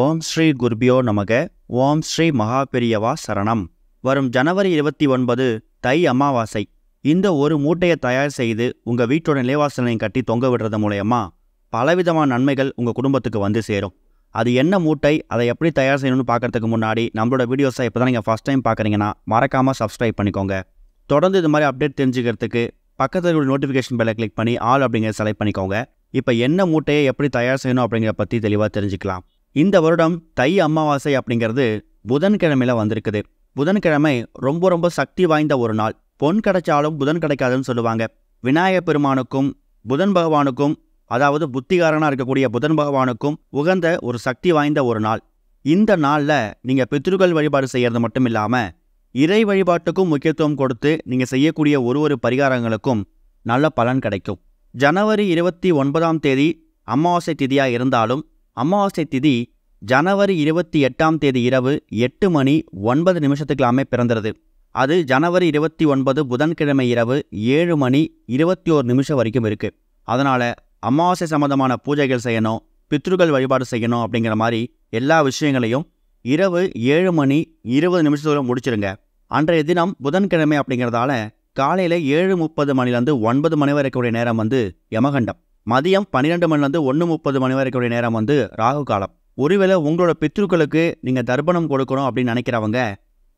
ஓம் ஸ்ரீ குருபியோ நமக. ஓம் ஸ்ரீ மகாபெரியவா சரணம். வரும் ஜனவரி 29 தை அமாவாசை. இந்த ஒரு மூட்டையை தயார் செய்து உங்கள் வீட்டோட நிலைவாசலையும் கட்டி தொங்க விடுறது மூலயமா பலவிதமான நன்மைகள் உங்கள் குடும்பத்துக்கு வந்து சேரும். அது என்ன மூட்டை, அதை எப்படி தயார் செய்யணும்னு பார்க்கறதுக்கு முன்னாடி நம்மளோட வீடியோஸை இப்போ தான் நீங்கள் ஃபஸ்ட் டைம் பார்க்குறீங்கன்னா மறக்காமல் சப்ஸ்கிரைப் பண்ணிக்கோங்க. தொடர்ந்து இது மாதிரி அப்டேட் தெரிஞ்சுக்கிறதுக்கு பக்கத்தில் ஒரு நோட்டிஃபிகேஷன் பெல்லை கிளிக் பண்ணி ஆல் அப்படிங்கிறத செலக்ட் பண்ணிக்கோங்க. இப்போ என்ன மூட்டையை எப்படி தயார் செய்யணும் அப்படிங்கிறத பற்றி தெளிவாக தெரிஞ்சுக்கலாம். இந்த வருடம் தை அமாவாசை அப்படிங்கிறது புதன்கிழமையில் வந்திருக்குது. புதன்கிழமை ரொம்ப ரொம்ப சக்தி வாய்ந்த ஒரு நாள். பொன் கிடைச்சாலும் புதன் கிடைக்காதுன்னு சொல்லுவாங்க. விநாயகப் பெருமானுக்கும் புதன் பகவானுக்கும், அதாவது புத்திகாரனாக இருக்கக்கூடிய புதன் பகவானுக்கும் உகந்த ஒரு சக்தி வாய்ந்த ஒரு நாள். இந்த நாளில் நீங்கள் பித்ருக்கள் வழிபாடு செய்கிறது மட்டும் இல்லாமல் இறை வழிபாட்டுக்கும் முக்கியத்துவம் கொடுத்து நீங்கள் செய்யக்கூடிய ஒரு பரிகாரங்களுக்கும் நல்ல பலன் கிடைக்கும். ஜனவரி 29ஆம் தேதி அமாவாசை திதியாக இருந்தாலும் அமாவாசை திதி ஜனவரி 28ஆம் தேதி இரவு 8:09 பிறந்தது. அது ஜனவரி 29 புதன்கிழமை இரவு 7:21 வரைக்கும் இருக்குது. அதனால் அமாவாசை சம்மந்தமான பூஜைகள் செய்யணும், பித்ருக்கள் வழிபாடு செய்யணும் அப்படிங்கிற மாதிரி எல்லா விஷயங்களையும் இரவு 7:20 முடிச்சிருங்க. அன்றைய தினம் புதன்கிழமை அப்படிங்கிறதால காலையில் 7:30 9 மணி வரைக்கூடிய நேரம் யமகண்டம். மதியம் 12 1:30 வரைக்கூடிய நேரம் ராகு காலம். ஒருவேளை உங்களோட பித்ருக்களுக்கு நீங்கள் தர்ப்பணம் கொடுக்கணும் அப்படின்னு நினைக்கிறவங்க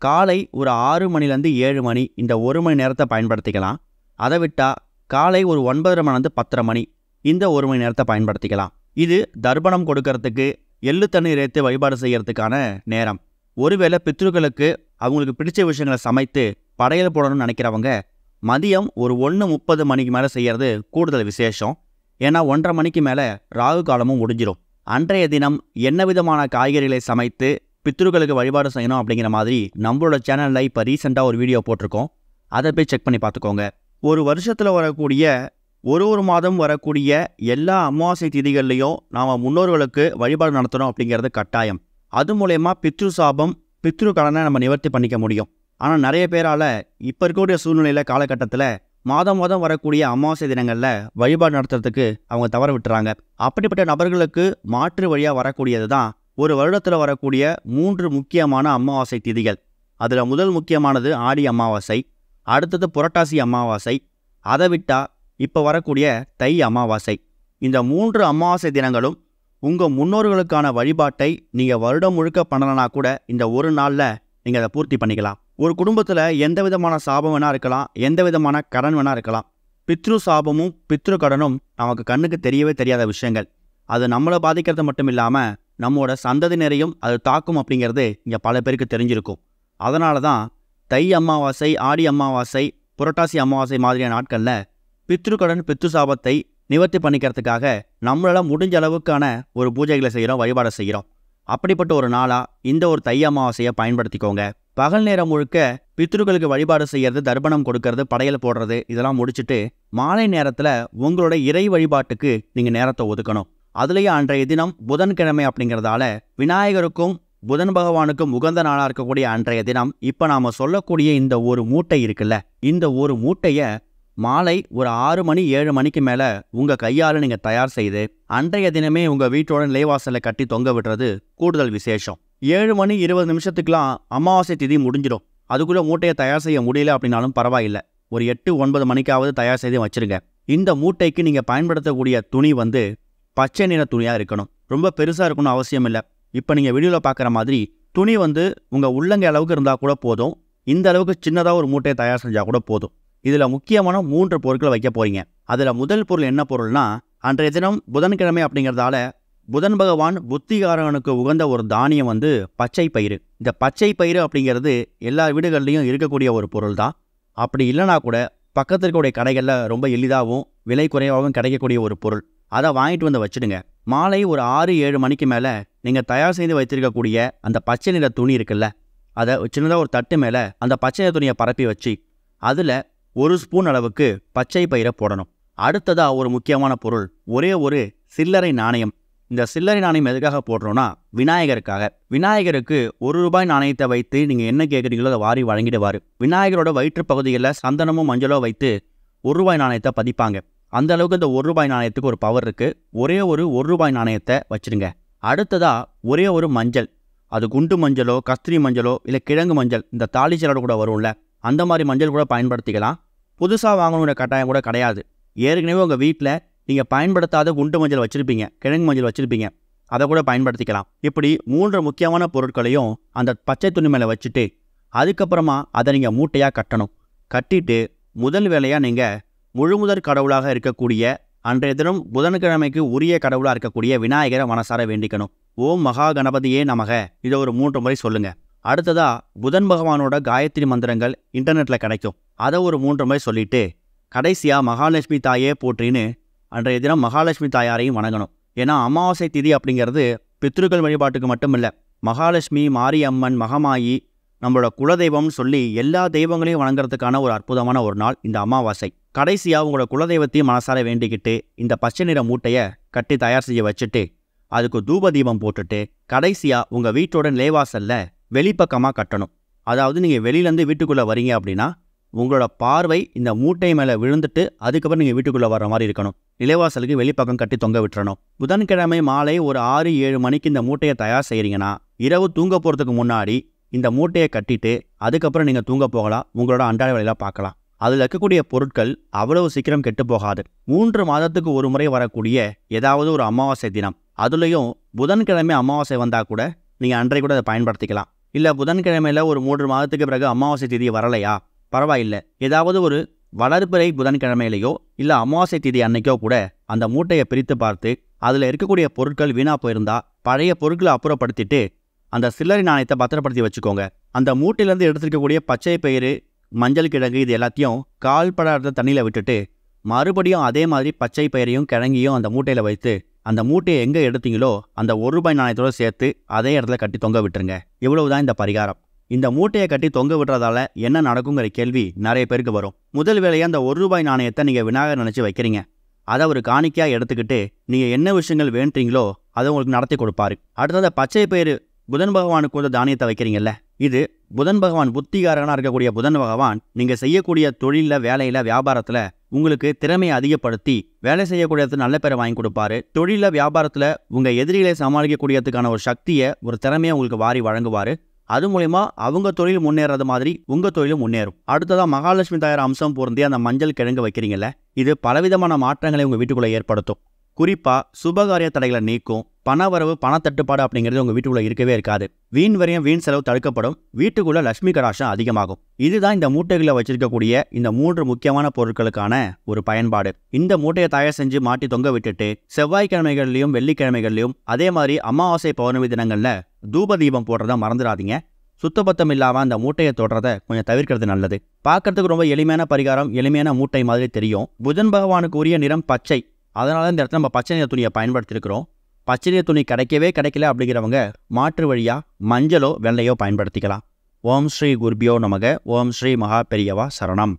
காலை ஒரு 6 7 மணி இந்த 1 மணி நேரத்தை பயன்படுத்திக்கலாம். அதை விட்டால் காலை ஒரு 9:30 10:30 இந்த 1 மணி நேரத்தை பயன்படுத்திக்கலாம். இது தர்ப்பணம் கொடுக்கறதுக்கு எள்ளு தண்ணீர் ஏற்று வழிபாடு செய்யறதுக்கான நேரம். ஒருவேளை பித்ருக்களுக்கு அவங்களுக்கு பிடிச்ச விஷயங்களை சமைத்து படையல் போடணும்னு நினைக்கிறவங்க மதியம் ஒரு 1:30 மேலே செய்கிறது கூடுதல் விசேஷம். ஏன்னா 1:30 மணிக்கு மேலே ராகு காலமும் முடிஞ்சிடும். அன்றைய தினம் என்ன விதமான காய்கறிகளை சமைத்து பித்ருக்களுக்கு வழிபாடு செய்யணும் அப்படிங்கிற மாதிரி நம்மளோட சேனலில் இப்போ ரீசெண்டாக ஒரு வீடியோ போட்டிருக்கோம். அதை போய் செக் பண்ணி பார்த்துக்கோங்க. ஒரு வருஷத்தில் வரக்கூடிய ஒரு மாதம் வரக்கூடிய எல்லா அமாவாசை திதிகள்லையும் நாம் முன்னோர்களுக்கு வழிபாடு நடத்தணும் அப்படிங்கிறது கட்டாயம். அது மூலயமா பித்ரு சாபம், பித்ரு கடனை நம்ம நிவர்த்தி பண்ணிக்க முடியும். ஆனால் நிறைய பேரால் இப்போ இருக்கக்கூடிய சூழ்நிலையில் காலகட்டத்தில் மாதம் வரக்கூடிய அமாவாசை தினங்களில் வழிபாடு நடத்துறதுக்கு அவங்க தவற விட்டுறாங்க. அப்படிப்பட்ட நபர்களுக்கு மாற்று வழியாக வரக்கூடியது தான் ஒரு வருடத்தில் வரக்கூடிய 3 முக்கியமான அமாவாசை திதிகள். அதில் முதல் முக்கியமானது ஆடி அமாவாசை, அடுத்தது புரட்டாசி அமாவாசை, அதை விட்டால் இப்போ வரக்கூடிய தை அமாவாசை. இந்த 3 அமாவாசை தினங்களும் உங்கள் முன்னோர்களுக்கான வழிபாட்டை நீங்கள் வருடம் முழுக்க பண்ணலனா கூட இந்த ஒரு நாளில் நீங்கள் அதை பூர்த்தி பண்ணிக்கலாம். ஒரு குடும்பத்தில் எந்த விதமான சாபம் வேணா இருக்கலாம், எந்த விதமான கடன் வேணா இருக்கலாம். பித்ரு சாபமும் பித்ரு கடனும் நமக்கு கண்ணுக்கு தெரியவே தெரியாத விஷயங்கள். அது நம்மளை பாதிக்கிறது மட்டும் இல்லாமல் நம்மளோட சந்ததியினரையும் அது தாக்கும் அப்படிங்கிறது இங்கே பல பேருக்கு தெரிஞ்சிருக்கும். அதனால தான் தை அமாவாசை, ஆடி அமாவாசை, புரட்டாசி அமாவாசை மாதிரியான நாட்களில் பித்ரு கடன் பித்ரு சாபத்தை நிவர்த்தி பண்ணிக்கிறதுக்காக நம்மளால் முடிஞ்ச அளவுக்கான ஒரு பூஜைகளை செய்கிறோம், வழிபாடு செய்கிறோம். அப்படிப்பட்ட ஒரு நாளாக இந்த ஒரு தை அமாவாசையை பயன்படுத்திக்கோங்க. பகல் நேரம் முழுக்க பித்ருக்களுக்கு வழிபாடு செய்கிறது, தர்ப்பணம் கொடுக்கறது, படையல் போடுறது இதெல்லாம் முடிச்சுட்டு மாலை நேரத்தில் உங்களோட இறை வழிபாட்டுக்கு நீங்கள் நேரத்தை ஒதுக்கணும். அதுலேயே அன்றைய தினம் புதன்கிழமை அப்படிங்கிறதால விநாயகருக்கும் புதன் பகவானுக்கும் உகந்த நாளாக இருக்கக்கூடிய அன்றைய தினம் இப்போ நாம் சொல்லக்கூடிய இந்த ஒரு மூட்டை இருக்குல்ல, இந்த ஒரு மூட்டையை மாலை ஒரு 6 மேலே உங்கள் கையால் நீங்கள் தயார் செய்து அன்றைய தினமே உங்கள் வீட்டோட நிலைவாசலை கட்டி தொங்க விடுறது கூடுதல் விசேஷம். 7:20 அமாவாசை திதி முடிஞ்சிடும். அதுக்குள்ளே மூட்டையை தயார் செய்ய முடியல அப்படின்னாலும் பரவாயில்லை, ஒரு 8-9 மணிக்காவது தயார் செய்து வச்சுருங்க. இந்த மூட்டைக்கு நீங்கள் பயன்படுத்தக்கூடிய துணி பச்சை நிற துணியாக இருக்கணும். ரொம்ப பெருசாக இருக்கணும் அவசியம் இல்லை. இப்போ நீங்கள் வீடியோவில் பார்க்குற மாதிரி துணி உங்கள் உள்ளங்கை அளவுக்கு இருந்தால் கூட போதும். இந்த அளவுக்கு சின்னதாக ஒரு மூட்டையை தயார் செஞ்சால் கூட போதும். இதில் முக்கியமான 3 பொருட்களை வைக்க போகிறீங்க. அதில் முதல் பொருள் என்ன பொருள்னா, அன்றைய தினம் புதன்கிழமை அப்படிங்கிறதால புதன் பகவான் புத்திகாரனுக்கு உகந்த ஒரு தானியம் பச்சை பயிறு. இந்த பச்சை பயிறு அப்படிங்கிறது எல்லா வீடுகள்லையும் இருக்கக்கூடிய ஒரு பொருள் தான். அப்படி இல்லைனா கூட பக்கத்தில் இருக்கக்கூடிய கடைகளில் ரொம்ப எளிதாகவும் விலை குறைவாகவும் கிடைக்கக்கூடிய ஒரு பொருள். அதை வாங்கிட்டு வச்சுடுங்க. மாலை ஒரு 6-7 மணிக்கு மேலே நீங்கள் தயார் செய்து வைத்திருக்கக்கூடிய அந்த பச்சை நிற துணி இருக்குல்ல, அதை சின்னதாக ஒரு தட்டு மேலே அந்த பச்சை நிற துணியை பரப்பி வச்சு அதில் 1 ஸ்பூன் அளவுக்கு பச்சை பயிரை போடணும். அடுத்ததாக ஒரு முக்கியமான பொருள், ஒரே ஒரு சில்லறை நாணயம். இந்த சில்லறை நாணயம் எதுக்காக போடுறோன்னா, விநாயகருக்காக. விநாயகருக்கு ₹1 நாணயத்தை வைத்து நீங்கள் என்ன கேட்குறீங்களோ அதை வாரி வழங்கிடுவார். விநாயகரோட வயிற்று பகுதிகளில் சந்தனமும் மஞ்சளோ வைத்து ₹1 நாணயத்தை பதிப்பாங்க. அந்த அளவுக்கு இந்த ₹1 நாணயத்துக்கு ஒரு பவர் இருக்குது. ஒரே ஒரு ₹1 நாணயத்தை வச்சுருங்க. அடுத்ததாக ஒரே ஒரு மஞ்சள், அது குண்டு மஞ்சளோ கஸ்தூரி மஞ்சளோ இல்லை கிழங்கு மஞ்சள், இந்த தாளிச்சலோட கூட வரும்ல, அந்த மாதிரி மஞ்சள் கூட பயன்படுத்திக்கலாம். புதுசாக வாங்கணுங்கிற கட்டாயம் கூட கிடையாது. ஏற்கனவே உங்கள் வீட்டில் நீங்கள் பயன்படுத்தாத குண்டு மஞ்சள் வச்சுருப்பீங்க, கிழங்கு மஞ்சள் வச்சுருப்பீங்க, அதை கூட பயன்படுத்திக்கலாம். இப்படி 3 முக்கியமான பொருட்களையும் அந்த பச்சை துணி மேலே வச்சுட்டு அதுக்கப்புறமா அதை நீங்கள் மூட்டையாக கட்டணும். கட்டிட்டு முதல் வேலையாக நீங்கள் முழுமுதற் கடவுளாக இருக்கக்கூடிய அன்றைய தினம் புதன்கிழமைக்கு உரிய கடவுளாக இருக்கக்கூடிய விநாயகரை மனசார வேண்டிக்கணும். ஓம் மகா கணபதியே நமக, இதை ஒரு 3 முறை சொல்லுங்கள். அடுத்ததாக புதன் பகவானோட காயத்ரி மந்திரங்கள் இன்டர்நெட்டில் கிடைக்கும், அதை ஒரு 3 முறை சொல்லிவிட்டு கடைசியாக மகாலட்சுமி தாயே போற்றின்னு அன்றைய தினம் மகாலட்சுமி தாயாரையும் வணங்கணும். ஏன்னா அமாவாசை திதி அப்படிங்கிறது பித்ருக்கள் வழிபாட்டுக்கு மட்டும் இல்லை, மகாலட்சுமி, மாரியம்மன், மகமாயி, நம்மளோட குலதெய்வம்னு சொல்லி எல்லா தெய்வங்களையும் வணங்குறதுக்கான ஒரு அற்புதமான ஒரு நாள் இந்த அமாவாசை. கடைசியாக உங்களோட குலதெய்வத்தையும் மனசார வேண்டிக்கிட்டு இந்த பச்சை நிற மூட்டையை கட்டி தயார் செய்ய வச்சுட்டு அதுக்கு தூப தீபம் போட்டுட்டு கடைசியாக உங்கள் வீட்டோட நிலைவாசலில் வெளிப்பக்கமாக கட்டணும். அதாவது நீங்கள் வெளியிலேருந்து வீட்டுக்குள்ளே வரீங்க அப்படின்னா உங்களோட பார்வை இந்த மூட்டை மேலே விழுந்துட்டு அதுக்கப்புறம் நீங்கள் வீட்டுக்குள்ளே வர்ற மாதிரி இருக்கணும். நிலைவாசலுக்கு வெளிப்பக்கம் கட்டி தொங்க விட்டுறணும். புதன்கிழமை மாலை ஒரு 6-7 மணிக்கு இந்த மூட்டையை தயார் செய்கிறீங்கன்னா இரவு தூங்க போகிறதுக்கு முன்னாடி இந்த மூட்டையை கட்டிட்டு அதுக்கப்புறம் நீங்கள் தூங்க போகலாம், உங்களோட அன்றாட வேலையெல்லாம் பார்க்கலாம். அதில் இருக்கக்கூடிய பொருட்கள் அவ்வளவு சீக்கிரம் கெட்டு போகாது. 3 மாதத்துக்கு ஒரு முறை வரக்கூடிய ஏதாவது ஒரு அமாவாசை தினம், அதுலேயும் புதன்கிழமை அமாவாசை வந்தால் கூட நீங்கள் அன்றைய கூட அதை பயன்படுத்திக்கலாம். இல்லை புதன்கிழமையில் ஒரு 3 மாதத்துக்கு பிறகு அமாவாசை திதி வரலையா, பரவாயில்லை, ஏதாவது ஒரு வளர்பிறை புதன்கிழமையிலையோ இல்லை அமாவாசை திதி அன்னைக்கோ கூட அந்த மூட்டையை பிரித்து பார்த்து அதில் இருக்கக்கூடிய பொருட்கள் வீணாக போயிருந்தா பழைய பொருட்களை அப்புறப்படுத்திட்டு அந்த சில்லறை நாணயத்தை பத்திரப்படுத்தி வச்சுக்கோங்க. அந்த மூட்டையிலேருந்து எடுத்துருக்கக்கூடிய பச்சை பயிறு, மஞ்சள் கிழங்கு, இது எல்லாத்தையும் கால்படாத தண்ணியில் விட்டுட்டு மறுபடியும் அதே மாதிரி பச்சை பயிரையும் கிழங்கையும் அந்த மூட்டையில் வைத்து அந்த மூட்டையை எங்கே எடுத்தீங்களோ அந்த ₹1 நாணயத்தோடு சேர்த்து அதே இடத்துல கட்டி தொங்க விட்டுருங்க. இவ்வளவுதான் இந்த பரிகாரம். இந்த மூட்டையை கட்டி தொங்க விடுறதால என்ன நடக்குங்கிற கேள்வி நிறைய பேருக்கு வரும். முதல் வேலையாக அந்த ₹1 நாணயத்தை நீங்கள் விநாயகர் நினச்சி வைக்கிறீங்க, அதை ஒரு காணிக்கையாக எடுத்துக்கிட்டு நீங்கள் என்ன விஷயங்கள் வேண்டுறீங்களோ அதை உங்களுக்கு நடத்தி கொடுப்பாரு. அடுத்தது பச்சை பயிறு புதன் பகவானுக்கு ஒரு தானியத்தை வைக்கிறீங்கல்ல, இது புதன் பகவான் புத்திகாரகனாக இருக்கக்கூடிய புதன் பகவான் நீங்கள் செய்யக்கூடிய தொழிலில், வேலையில், வியாபாரத்தில் உங்களுக்கு திறமையை அதிகப்படுத்தி வேலை செய்யக்கூடியது நல்ல பேரை வாங்கி கொடுப்பாரு. தொழிலில், வியாபாரத்தில் உங்கள் எதிரிகளை சமாளிக்கக்கூடியதுக்கான ஒரு சக்தியை, ஒரு திறமையை உங்களுக்கு வாரி வழங்குவார். அது மூலமா அவங்க தொழில் முன்னேறது மாதிரி உங்கள் தொழிலும் முன்னேறும். அடுத்ததாக மகாலட்சுமி தாயார் அம்சம் பொருந்தி அந்த மஞ்சள் கிழங்கு வைக்கிறீங்கல்ல, இது பலவிதமான மாற்றங்களை உங்கள் வீட்டுக்குள்ளே ஏற்படுத்தும். குறிப்பாக சுபகாரிய தடைகளை நீக்கும். பணவரவு, பணத்தட்டுப்பாடு அப்படிங்கிறது உங்கள் வீட்டுக்குள்ளே இருக்கவே இருக்காது. வீண் வரையும் வீண் செலவு தடுக்கப்படும். வீட்டுக்குள்ளே லட்சுமி கடாட்சம் அதிகமாகும். இதுதான் இந்த மூட்டைகளை வச்சிருக்கக்கூடிய இந்த 3 முக்கியமான பொருட்களுக்கான ஒரு பயன்பாடு. இந்த மூட்டையை தயார் செஞ்சு மாட்டி தொங்க விட்டுட்டு செவ்வாய்க்கிழமைகள்லையும் வெள்ளிக்கிழமைகள்லையும் அதே மாதிரி அமாவாசை பௌர்ணமி தினங்களில் தூப தீபம் போடுறத மறந்துடாதீங்க. சுத்தபத்தம் இல்லாமல் அந்த மூட்டையை தொடுறதை கொஞ்சம் தவிர்க்கிறது நல்லது. பார்க்கறதுக்கு ரொம்ப எளிமையான பரிகாரம், எளிமையான மூட்டை மாதிரி தெரியும். புதன் பகவானுக்கு உரிய நிறம் பச்சை, அதனால இந்த இடத்துல நம்ம பச்சை நிற துணியை பயன்படுத்தியிருக்கிறோம். பச்சை நிற துணி கிடைக்கல அப்படிங்கிறவங்க மாற்று வழியாக மஞ்சளோ வெள்ளையோ பயன்படுத்திக்கலாம். ஓம் ஸ்ரீ குருபியோ நமக. ஓம் ஸ்ரீ மகா பெரியவா சரணம்.